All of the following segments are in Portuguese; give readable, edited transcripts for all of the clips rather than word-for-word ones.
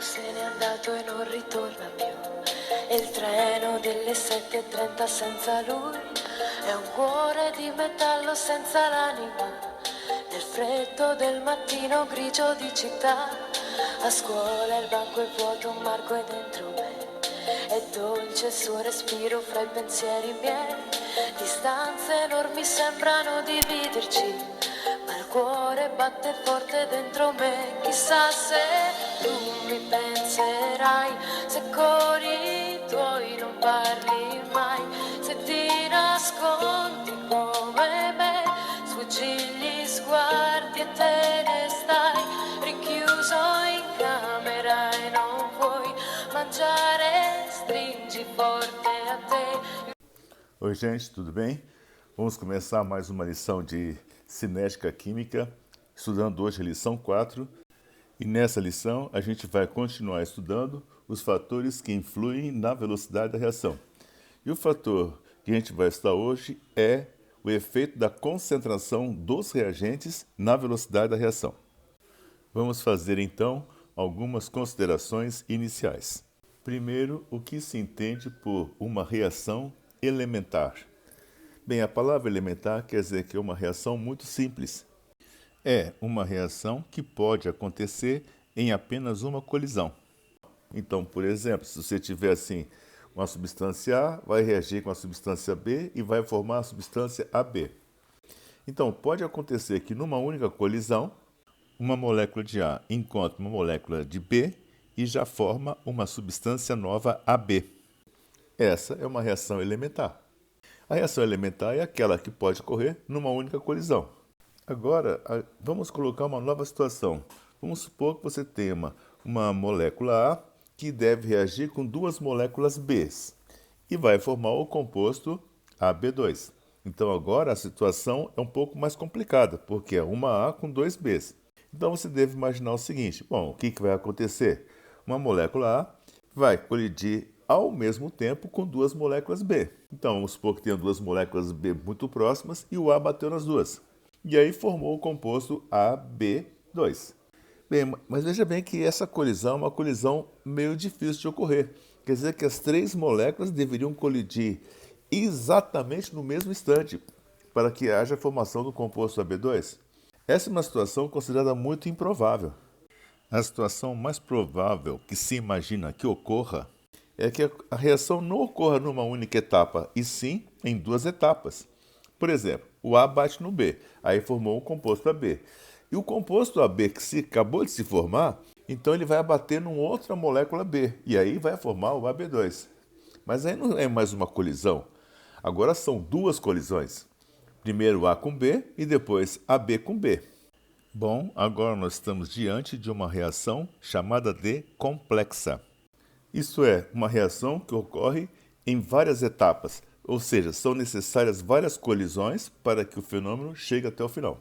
se n'è andato e non ritorna più. E il treno delle 7:30 senza lui è un cuore di metallo senza l'anima. Nel freddo del mattino grigio di città, a scuola il banco è vuoto, un marco è dentro me. È dolce il suo respiro fra i pensieri miei. Distanze enormi sembrano dividerci, ma il cuore batte forte dentro me. Chissà se tu mi penserai, se con i tuoi non parli mai, se ti nascondi come me, sfuggi gli sguardi e te ne stai rinchiuso in camera e non vuoi mangiare, stringi forte a te. Oi gente, tudo bem? Vamos começar mais uma lição de cinética química, estudando hoje a lição 4. E nessa lição a gente vai continuar estudando os fatores que influem na velocidade da reação. E o fator que a gente vai estudar hoje é o efeito da concentração dos reagentes na velocidade da reação. Vamos fazer então algumas considerações iniciais. Primeiro, o que se entende por uma reação elementar? Bem, a palavra elementar quer dizer que é uma reação muito simples. É uma reação que pode acontecer em apenas uma colisão. Então, por exemplo, se você tiver assim, uma substância A vai reagir com a substância B e vai formar a substância AB. Então, pode acontecer que numa única colisão, uma molécula de A encontra uma molécula de B e já forma uma substância nova AB. Essa é uma reação elementar. A reação elementar é aquela que pode ocorrer numa única colisão. Agora, vamos colocar uma nova situação. Vamos supor que você tenha uma molécula A que deve reagir com duas moléculas B e vai formar o composto AB2. Então agora a situação é um pouco mais complicada, porque é uma A com dois Bs. Então você deve imaginar o seguinte, bom, o que vai acontecer? Uma molécula A vai colidir ao mesmo tempo com duas moléculas B. Então vamos supor que tenha duas moléculas B muito próximas e o A bateu nas duas. E aí formou o composto AB2. Bem, mas veja bem que essa colisão é uma colisão meio difícil de ocorrer. Quer dizer que as três moléculas deveriam colidir exatamente no mesmo instante para que haja a formação do composto AB2. Essa é uma situação considerada muito improvável. A situação mais provável que se imagina que ocorra é que a reação não ocorra numa única etapa, e sim em duas etapas. Por exemplo, o A bate no B, aí formou o composto AB. E o composto AB que acabou de se formar, então ele vai abater numa outra molécula B, e aí vai formar o AB2. Mas aí não é mais uma colisão, agora são duas colisões. Primeiro A com B e depois AB com B. Bom, agora nós estamos diante de uma reação chamada de complexa. Isso é, uma reação que ocorre em várias etapas, ou seja, são necessárias várias colisões para que o fenômeno chegue até o final.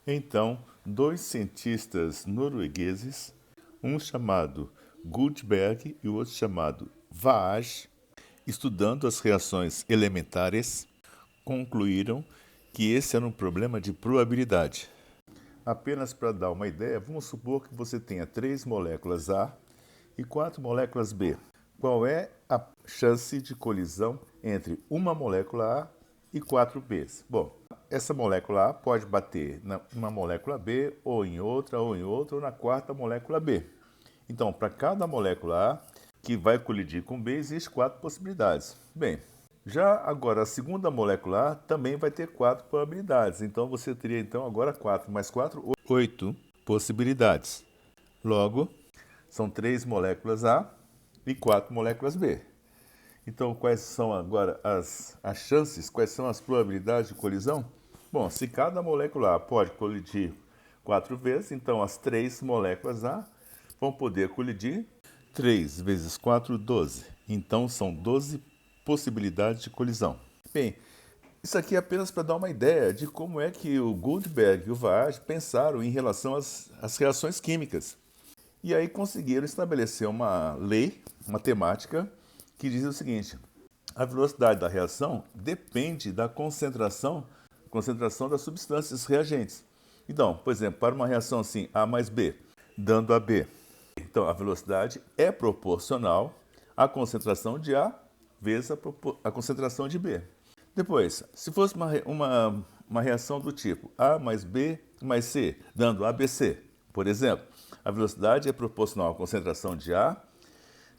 Então, dois cientistas noruegueses, um chamado Guldberg e o outro chamado Vaage, estudando as reações elementares, concluíram que esse era um problema de probabilidade. Apenas para dar uma ideia, vamos supor que você tenha 3 moléculas A e 4 moléculas B. Qual é a chance de colisão entre uma molécula A e 4 Bs? Bom, essa molécula A pode bater numa molécula B, ou em outra, ou na quarta molécula B. Então, para cada molécula A que vai colidir com B, existem 4 possibilidades. Bem, já agora a segunda molécula A também vai ter 4 probabilidades. Então, você teria agora 4 mais 4, 8 possibilidades. Logo, são 3 moléculas A e 4 moléculas B. Então, quais são agora as chances, quais são as probabilidades de colisão? Bom, se cada molécula A pode colidir 4 vezes, então as 3 moléculas A vão poder colidir 3 vezes 4, 12. Então, são 12 possibilidades de colisão. Bem, isso aqui é apenas para dar uma ideia de como é que o Guldberg e o Vaage pensaram em relação às reações químicas. E aí conseguiram estabelecer uma lei matemática que diz o seguinte: a velocidade da reação depende da concentração das substâncias reagentes. Então, por exemplo, para uma reação assim, A mais B, dando AB. Então, a velocidade é proporcional à concentração de A vezes a concentração de B. Depois, se fosse uma reação do tipo A mais B mais C, dando ABC, por exemplo, a velocidade é proporcional à concentração de A,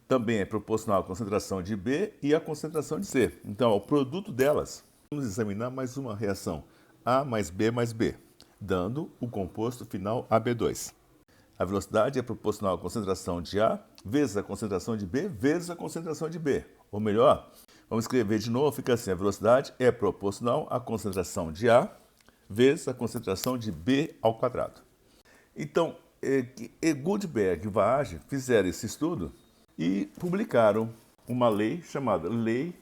também é proporcional à concentração de B e à concentração de C. Então, o produto delas, vamos examinar mais uma reação, A mais B, dando o composto final AB2. A velocidade é proporcional à concentração de A vezes a concentração de B vezes a concentração de B. Ou melhor, vamos escrever de novo, fica assim, a velocidade é proporcional à concentração de A vezes a concentração de B ao quadrado. Então, Gutenberg e Vaage fizeram esse estudo e publicaram uma lei chamada Lei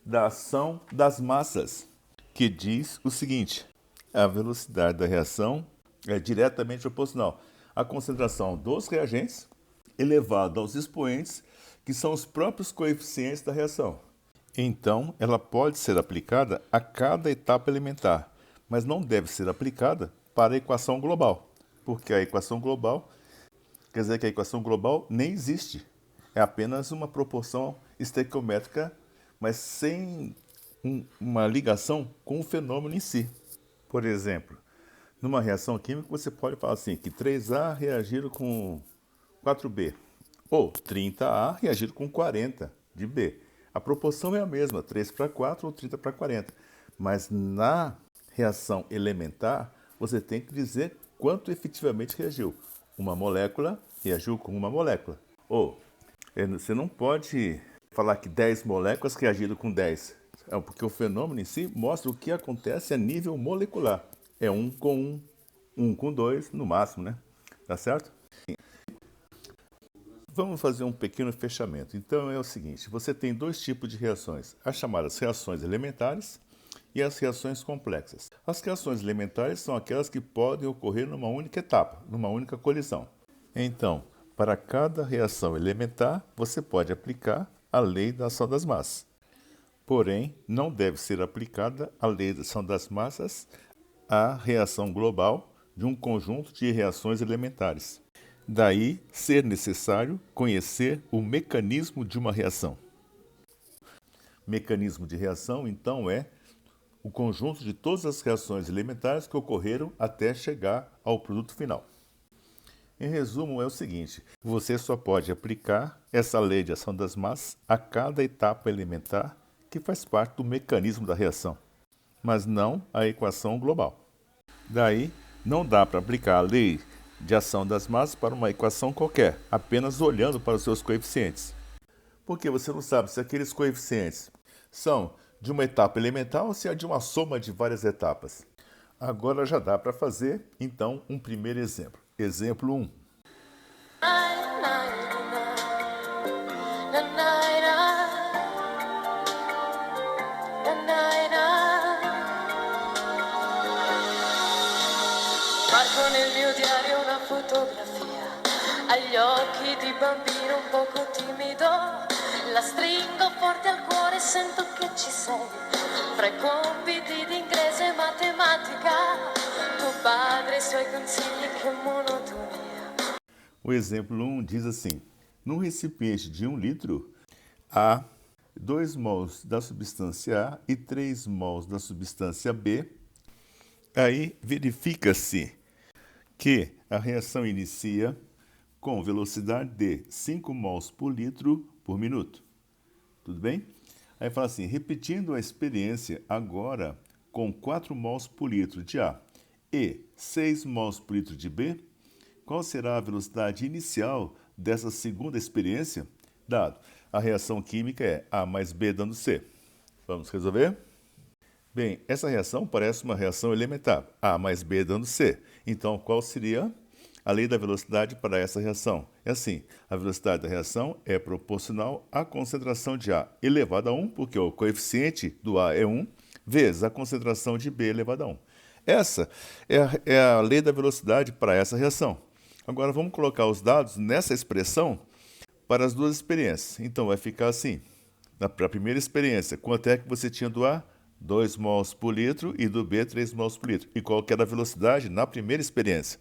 da Ação das Massas, que diz o seguinte: a velocidade da reação é diretamente proporcional à concentração dos reagentes elevado aos expoentes, que são os próprios coeficientes da reação. Então, ela pode ser aplicada a cada etapa elementar, mas não deve ser aplicada para a equação global, porque a equação global quer dizer que a equação global nem existe. É apenas uma proporção estequiométrica, mas sem uma ligação com o fenômeno em si. Por exemplo, numa reação química você pode falar assim, que 3A reagiram com 4B, ou 30A reagiram com 40 de B. A proporção é a mesma, 3 para 4 ou 30 para 40. Mas na reação elementar, você tem que dizer quanto efetivamente reagiu. Uma molécula reagiu com uma molécula. Ou você não pode falar que 10 moléculas reagiram com 10. Porque o fenômeno em si mostra o que acontece a nível molecular. É 1 com 1 com 2 no máximo, né? Tá certo? Vamos fazer um pequeno fechamento. Então é o seguinte, você tem dois tipos de reações, as chamadas reações elementares e as reações complexas. As reações elementares são aquelas que podem ocorrer numa única etapa, numa única colisão. Então, para cada reação elementar, você pode aplicar a lei da ação das massas. Porém, não deve ser aplicada a lei da ação das massas à reação global de um conjunto de reações elementares. Daí ser necessário conhecer o mecanismo de uma reação. Mecanismo de reação, então, é o conjunto de todas as reações elementares que ocorreram até chegar ao produto final. Em resumo, é o seguinte, você só pode aplicar essa lei de ação das massas a cada etapa elementar que faz parte do mecanismo da reação, mas não a equação global. Daí, não dá para aplicar a lei de ação das massas para uma equação qualquer, apenas olhando para os seus coeficientes. Porque você não sabe se aqueles coeficientes são de uma etapa elementar ou se é de uma soma de várias etapas. Agora já dá para fazer, então, um primeiro exemplo. Exemplo 1. Marco nel mio diario una fotografia, agli occhi di bambino un poco timido, la stringo forte al cuore e sento che ci sei, fra i compiti di inglese e matematica, tuo padre e i suoi consigli, che monotonia. O exemplo 1 diz assim, num recipiente de 1 litro, há 2 mols da substância A e 3 mols da substância B. Aí verifica-se que a reação inicia com velocidade de 5 mols por litro por minuto. Tudo bem? Aí fala assim, repetindo a experiência agora com 4 mols por litro de A e 6 mols por litro de B, qual será a velocidade inicial dessa segunda experiência? Dado, a reação química é A mais B dando C. Vamos resolver? Bem, essa reação parece uma reação elementar, A mais B dando C. Então, qual seria a lei da velocidade para essa reação? É assim, a velocidade da reação é proporcional à concentração de A elevado a 1, porque o coeficiente do A é 1, vezes a concentração de B elevado a 1. Essa é a lei da velocidade para essa reação. Agora, vamos colocar os dados nessa expressão para as duas experiências. Então, vai ficar assim. Para a primeira experiência, quanto é que você tinha do A? 2 mols por litro e do B 3 mols por litro. E qual que era a velocidade na primeira experiência?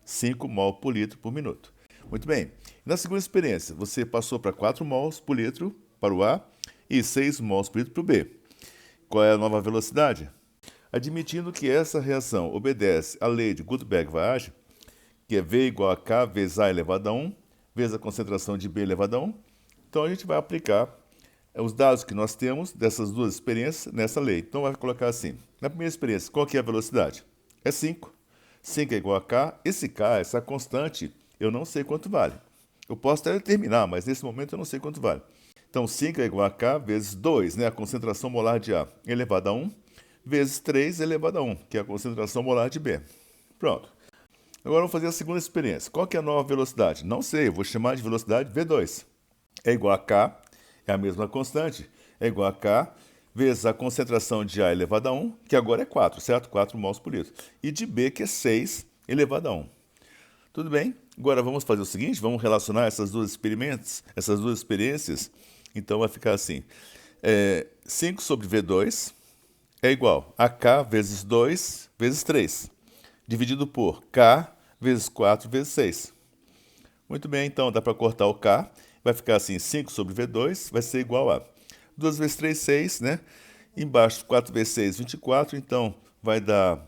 5 mol por litro por minuto. Muito bem. Na segunda experiência, você passou para 4 mols por litro para o A e 6 mols por litro para o B. Qual é a nova velocidade? Admitindo que essa reação obedece à lei de Gutenberg-Vaage, que é V igual a K vezes A elevado a 1, vezes a concentração de B elevado a 1, então a gente vai aplicar os dados que nós temos dessas duas experiências nessa lei. Então vai colocar assim, na primeira experiência, qual que é a velocidade? É 5. 5 é igual a K. Esse K, essa constante, eu não sei quanto vale. Eu posso até determinar, mas nesse momento eu não sei quanto vale. Então 5 é igual a K vezes 2, né, a concentração molar de A elevado a 1, vezes 3 elevado a 1, que é a concentração molar de B. Pronto. Agora vamos fazer a segunda experiência. Qual que é a nova velocidade? Não sei, eu vou chamar de velocidade V2. É igual a K, é a mesma constante, é igual a K vezes a concentração de A elevado a 1, que agora é 4, certo? 4 mols por litro. E de B, que é 6 elevado a 1. Tudo bem? Agora vamos fazer o seguinte, vamos relacionar essas duas experiências. Então vai ficar assim, 5 sobre V2 é igual a K vezes 2 vezes 3, dividido por K vezes 4 vezes 6. Muito bem, então dá para cortar o K, vai ficar assim, 5 sobre V2 vai ser igual a 2 vezes 3, 6, né? Embaixo, 4 vezes 6, 24, então vai dar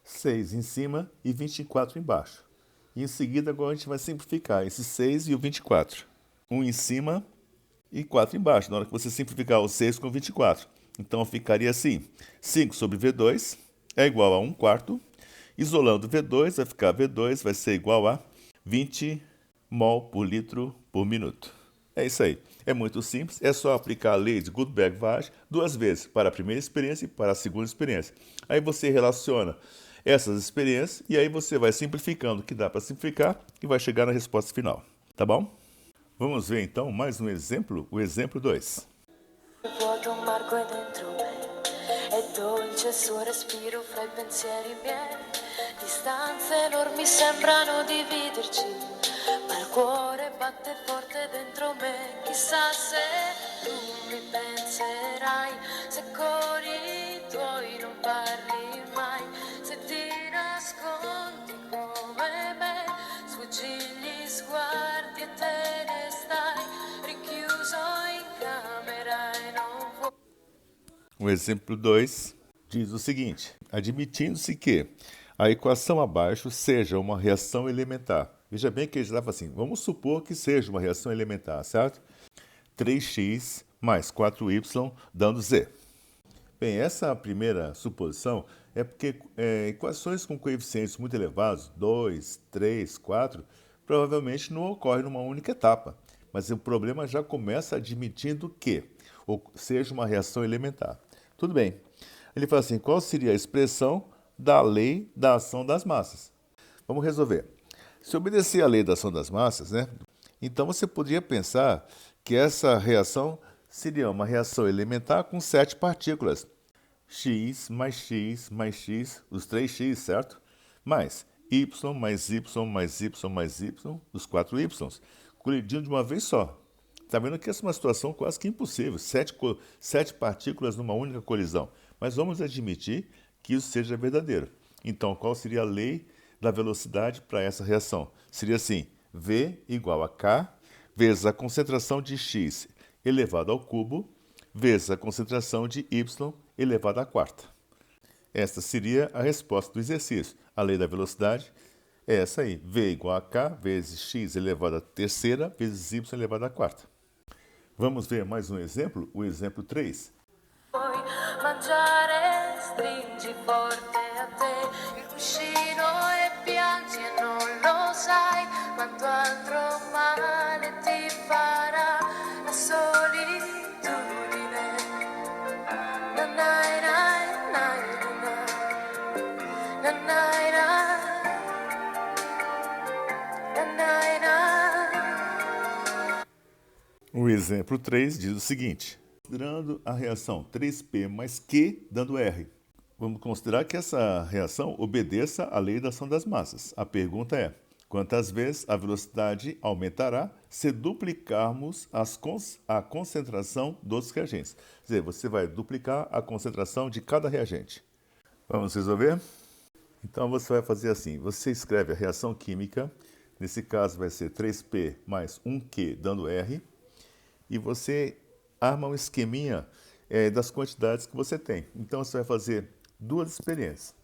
6 em cima e 24 embaixo. E em seguida, agora a gente vai simplificar esse 6 e o 24. 1 em cima e 4 embaixo, na hora que você simplificar o 6 com o 24. Então ficaria assim, 5 sobre V2 é igual a 1 quarto. Isolando V2, vai ficar V2 vai ser igual a 20 mol por litro por minuto. É isso aí. É muito simples, é só aplicar a lei de Gutenberg-Vaage 2 vezes, para a primeira experiência e para a segunda experiência. Aí você relaciona essas experiências e aí você vai simplificando o que dá para simplificar e vai chegar na resposta final. Tá bom? Vamos ver então mais um exemplo, o exemplo 2. Il vuoto un marco è dentro me, è dolce il suo respiro fra i pensieri miei. Distanze enormi sembrano dividerci, ma il cuore batte forte dentro me. Chissà se tu mi penserai, se con i tuoi non parli mai, se ti nascondi come me, sfuggi gli sguardi e te ne stai richiuso in camera e non vuoi. O exemplo 2 diz o seguinte: admitindo-se que a equação abaixo seja uma reação elementar. Veja bem que ele já fala assim, vamos supor que seja uma reação elementar, certo? 3x mais 4y dando z. Bem, essa primeira suposição é porque equações com coeficientes muito elevados, 2, 3, 4, provavelmente não ocorrem numa única etapa. Mas o problema já começa admitindo que seja uma reação elementar. Tudo bem. Ele fala assim, qual seria a expressão da lei da ação das massas? Vamos resolver. Se obedecer à lei da ação das massas, né? Então você poderia pensar que essa reação seria uma reação elementar com 7 partículas. X mais X mais X, os 3x, certo? Mais Y mais Y mais Y mais Y, os 4y, colidindo de uma vez só. Está vendo que essa é uma situação quase que impossível, 7 partículas numa única colisão. Mas vamos admitir que isso seja verdadeiro. Então, qual seria a lei da velocidade para essa reação? Seria assim, V igual a K vezes a concentração de X elevado ao cubo vezes a concentração de Y elevado à quarta. Esta seria a resposta do exercício. A lei da velocidade é essa aí, V igual a K vezes X elevado à terceira vezes Y elevado à quarta. Vamos ver mais um exemplo, o exemplo 3. Puoi mangiare, stringi forte a te il cuscino e piangi e non lo sai quanto altro male ti farà la solitudine. Nanai, nai, nai, nanai, nai, nai, nai. O exemplo 3 diz o seguinte, considerando a reação 3P mais Q dando R. Vamos considerar que essa reação obedeça à lei da ação das massas. A pergunta é, quantas vezes a velocidade aumentará se duplicarmos a concentração dos reagentes? Quer dizer, você vai duplicar a concentração de cada reagente. Vamos resolver? Então você vai fazer assim, você escreve a reação química Nesse caso vai ser 3P mais 1Q dando R. E você arma um esqueminha das quantidades que você tem. Então você vai fazer duas experiências.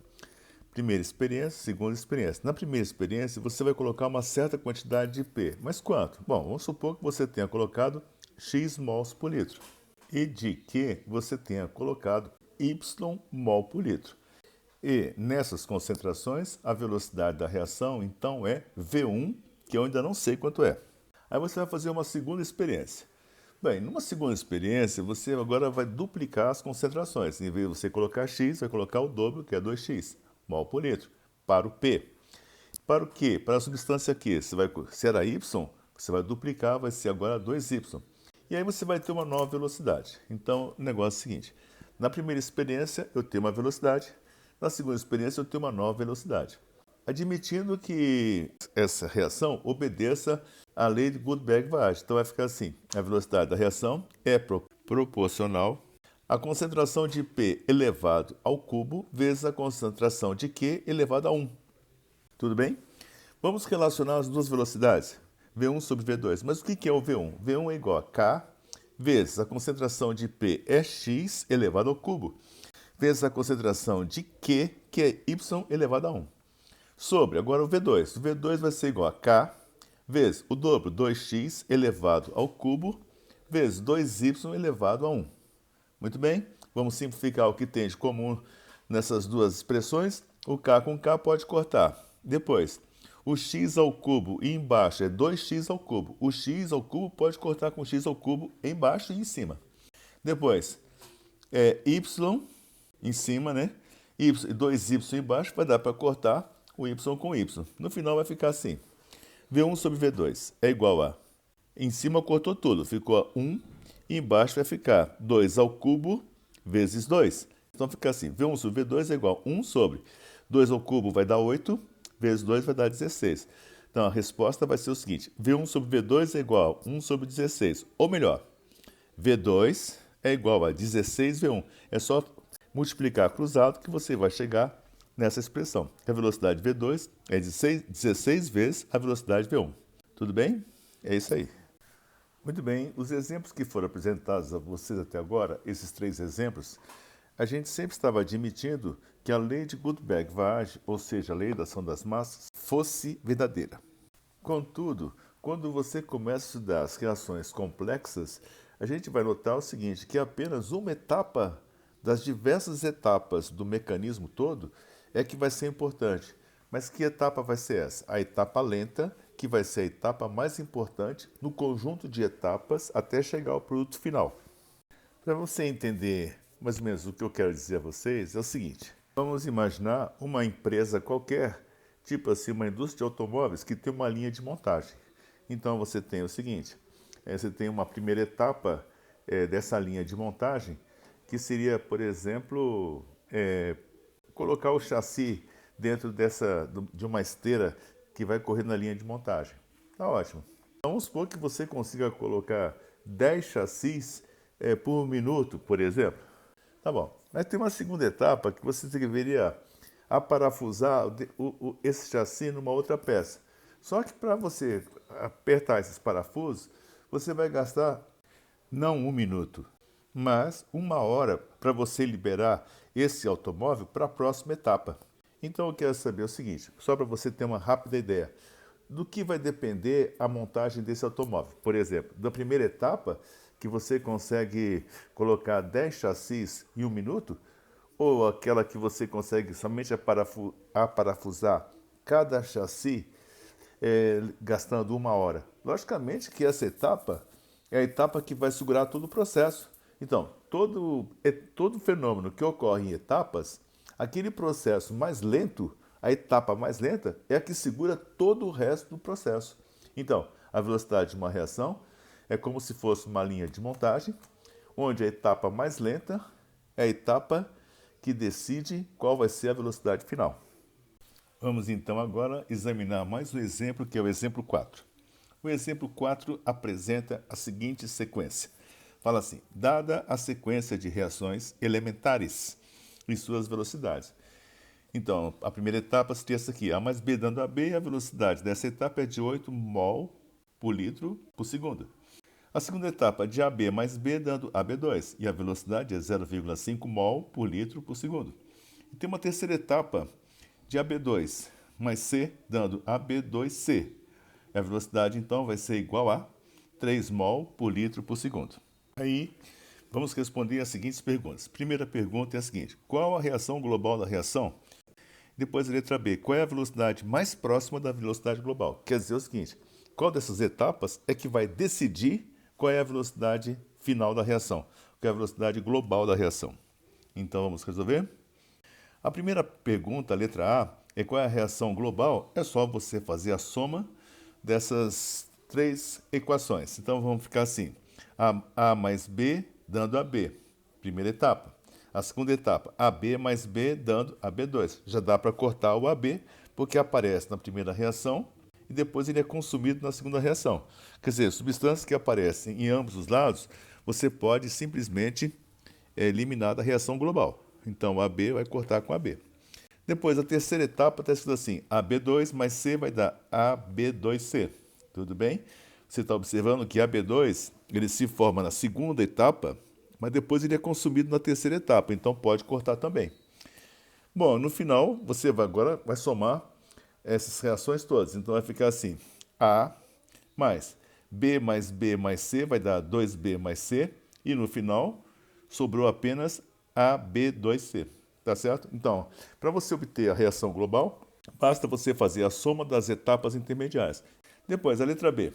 Primeira experiência, segunda experiência. Na primeira experiência, você vai colocar uma certa quantidade de P. Mas quanto? Bom, vamos supor que você tenha colocado X mols por litro. E de Q você tenha colocado Y mol por litro. E nessas concentrações, a velocidade da reação, então, é V1, que eu ainda não sei quanto é. Aí você vai fazer uma segunda experiência. Bem, numa segunda experiência, você agora vai duplicar as concentrações. Em vez de você colocar X, vai colocar o dobro, que é 2X, mol por litro, para o P. Para o Q? Para a substância Q. Se era Y, você vai duplicar, vai ser agora 2Y. E aí você vai ter uma nova velocidade. Então, o negócio é o seguinte. Na primeira experiência, eu tenho uma velocidade. Na segunda experiência, eu tenho uma nova velocidade. Admitindo que essa reação obedeça à lei de Gutenberg-Vaage. Então vai ficar assim, a velocidade da reação é proporcional à concentração de P elevado ao cubo vezes a concentração de Q elevado a 1. Tudo bem? Vamos relacionar as duas velocidades, V1 sobre V2. Mas o que é o V1? V1 é igual a K vezes a concentração de P é X elevado ao cubo, vezes a concentração de Q, que é Y elevado a 1. Sobre, agora o V2. O V2 vai ser igual a K vezes o dobro, 2x elevado ao cubo, vezes 2y elevado a 1. Muito bem? Vamos simplificar o que tem de comum nessas duas expressões. O K com K pode cortar. Depois, o x ao cubo e embaixo é 2x ao cubo. O x ao cubo pode cortar com x ao cubo embaixo e em cima. Depois, y em cima, né? 2y embaixo vai dar para cortar o y com y. No final vai ficar assim. V1 sobre V2 é igual a... Em cima cortou tudo, ficou 1. E embaixo vai ficar 2 ao cubo vezes 2. Então fica assim. V1 sobre V2 é igual a 1 sobre 2 ao cubo vai dar 8, vezes 2 vai dar 16. Então a resposta vai ser o seguinte. V1 sobre V2 é igual a 1 sobre 16. Ou melhor, V2 é igual a 16V1. É só multiplicar cruzado que você vai chegar nessa expressão. A velocidade V2 é 16 vezes a velocidade V1. Tudo bem? É isso aí. Muito bem, os exemplos que foram apresentados a vocês até agora, esses 3 exemplos, a gente sempre estava admitindo que a lei de Gutenberg-Vaage, ou seja, a lei da ação das massas, fosse verdadeira. Contudo, quando você começa a estudar as reações complexas, a gente vai notar o seguinte, que apenas uma etapa das diversas etapas do mecanismo todo é que vai ser importante. Mas que etapa vai ser essa? A etapa lenta, que vai ser a etapa mais importante no conjunto de etapas até chegar ao produto final. Para você entender mais ou menos o que eu quero dizer a vocês, é o seguinte. Vamos imaginar uma empresa qualquer, tipo assim, uma indústria de automóveis que tem uma linha de montagem. Então você tem o seguinte, você tem uma primeira etapa dessa linha de montagem, que seria, por exemplo, colocar o chassi dentro de uma esteira que vai correr na linha de montagem. Tá ótimo. Vamos supor que você consiga colocar 10 chassis por minuto, por exemplo. Tá bom. Mas tem uma segunda etapa que você deveria aparafusar esse chassi numa outra peça. Só que para você apertar esses parafusos, você vai gastar não 1 minuto, mas 1 hora para você liberar esse automóvel para a próxima etapa. Então eu quero saber o seguinte, só para você ter uma rápida ideia, do que vai depender a montagem desse automóvel. Por exemplo, da primeira etapa, que você consegue colocar 10 chassis em 1 minuto, ou aquela que você consegue somente aparafusar cada chassi gastando 1 hora. Logicamente que essa etapa é a etapa que vai segurar todo o processo. Então, todo fenômeno que ocorre em etapas, aquele processo mais lento, a etapa mais lenta, é a que segura todo o resto do processo. Então, a velocidade de uma reação é como se fosse uma linha de montagem, onde a etapa mais lenta é a etapa que decide qual vai ser a velocidade final. Vamos então agora examinar mais um exemplo, que é o exemplo 4. O exemplo 4 apresenta a seguinte sequência. Fala assim, dada a sequência de reações elementares e suas velocidades. Então, a primeira etapa seria essa aqui, A mais B dando AB, e a velocidade dessa etapa é de 8 mol por litro por segundo. A segunda etapa é de AB mais B dando AB2, e a velocidade é 0,5 mol por litro por segundo. E tem uma terceira etapa de AB2 mais C dando AB2C. E a velocidade, então, vai ser igual a 3 mol por litro por segundo. Aí, vamos responder as seguintes perguntas. Primeira pergunta é a seguinte: qual a reação global da reação? Depois a letra B, qual é a velocidade mais próxima da velocidade global? Quer dizer o seguinte, qual dessas etapas é que vai decidir qual é a velocidade final da reação? Qual é a velocidade global da reação? Então vamos resolver? A primeira pergunta, a letra A, é qual é a reação global? É só você fazer a soma dessas três equações. Então vamos ficar assim, A mais B dando AB, primeira etapa. A segunda etapa, AB mais B dando AB2. Já dá para cortar o AB, porque aparece na primeira reação e depois ele é consumido na segunda reação. Quer dizer, substâncias que aparecem em ambos os lados, você pode simplesmente eliminar da reação global. Então, o AB vai cortar com AB. Depois, a terceira etapa está escrito assim, AB2 mais C vai dar AB2C. Tudo bem? Você está observando que AB2 ele se forma na segunda etapa, mas depois ele é consumido na terceira etapa, então pode cortar também. Bom, no final, você agora vai somar essas reações todas. Então vai ficar assim, A mais B mais C vai dar 2B mais C, e no final sobrou apenas AB2C. Tá certo? Então, para você obter a reação global, basta você fazer a soma das etapas intermediárias. Depois, a letra B.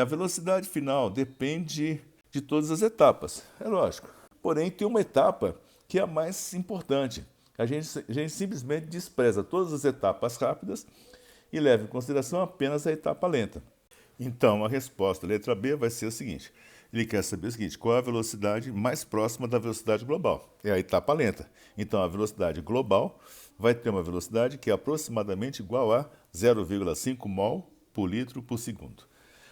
A velocidade final depende de todas as etapas, é lógico. Porém, tem uma etapa que é a mais importante. A gente simplesmente despreza todas as etapas rápidas e leva em consideração apenas a etapa lenta. Então, a resposta, letra B, vai ser a seguinte. Ele quer saber o seguinte, qual é a velocidade mais próxima da velocidade global? É a etapa lenta. Então, a velocidade global vai ter uma velocidade que é aproximadamente igual a 0,5 mol por litro por segundo.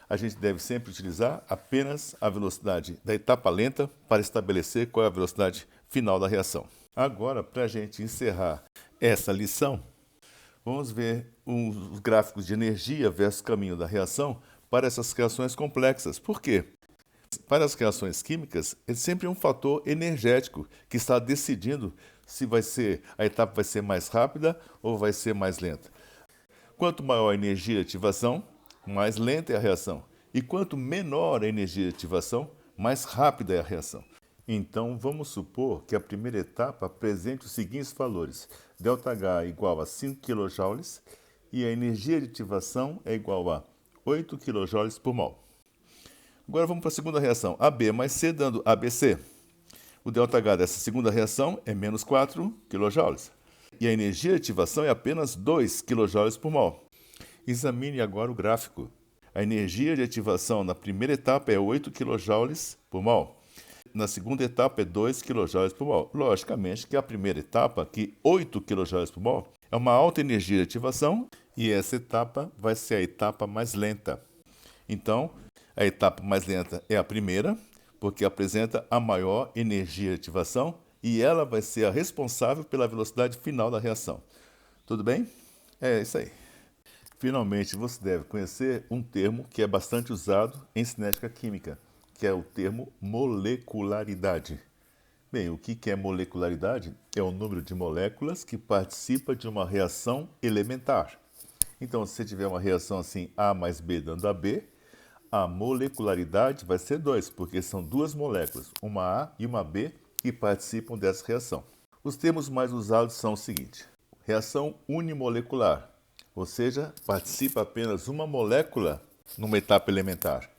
A gente deve sempre utilizar apenas a velocidade da etapa lenta para estabelecer qual é a velocidade final da reação. Agora, para a gente encerrar essa lição, vamos ver os gráficos de energia versus caminho da reação para essas reações complexas. Por quê? Para as reações químicas, é sempre um fator energético que está decidindo se a etapa vai ser mais rápida ou vai ser mais lenta. Quanto maior a energia de ativação, mais lenta é a reação. E quanto menor a energia de ativação, mais rápida é a reação. Então, vamos supor que a primeira etapa apresente os seguintes valores. ΔH é igual a 5 kJ e a energia de ativação é igual a 8 kJ por mol. Agora vamos para a segunda reação. AB mais C dando ABC. O ΔH dessa segunda reação é menos 4 kJ. E a energia de ativação é apenas 2 kJ por mol. Examine agora o gráfico. A energia de ativação na primeira etapa é 8 kJ por mol. Na segunda etapa é 2 kJ por mol. Logicamente que a primeira etapa, que 8 kJ por mol, é uma alta energia de ativação e essa etapa vai ser a etapa mais lenta. Então, a etapa mais lenta é a primeira, porque apresenta a maior energia de ativação e ela vai ser a responsável pela velocidade final da reação. Tudo bem? É isso aí. Finalmente, você deve conhecer um termo que é bastante usado em cinética química, que é o termo molecularidade. Bem, o que é molecularidade? É o número de moléculas que participa de uma reação elementar. Então, se você tiver uma reação assim, A mais B dando AB, a molecularidade vai ser 2, porque são duas moléculas, uma A e uma B, que participam dessa reação. Os termos mais usados são o seguinte: reação unimolecular, ou seja, participa apenas uma molécula numa etapa elementar.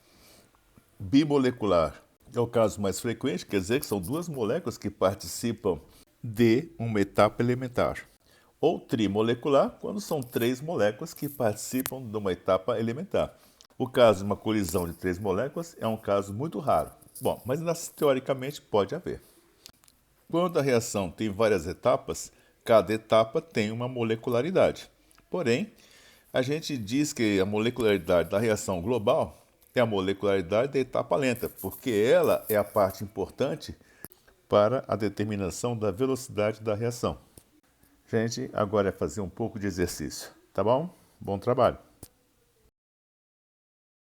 Bimolecular é o caso mais frequente, quer dizer que são duas moléculas que participam de uma etapa elementar. Ou trimolecular, quando são três moléculas que participam de uma etapa elementar. O caso de uma colisão de três moléculas é um caso muito raro. Bom, mas teoricamente pode haver. Quando a reação tem várias etapas, cada etapa tem uma molecularidade. Porém, a gente diz que a molecularidade da reação global é a molecularidade da etapa lenta, porque ela é a parte importante para a determinação da velocidade da reação. Gente, agora é fazer um pouco de exercício, tá bom? Bom trabalho!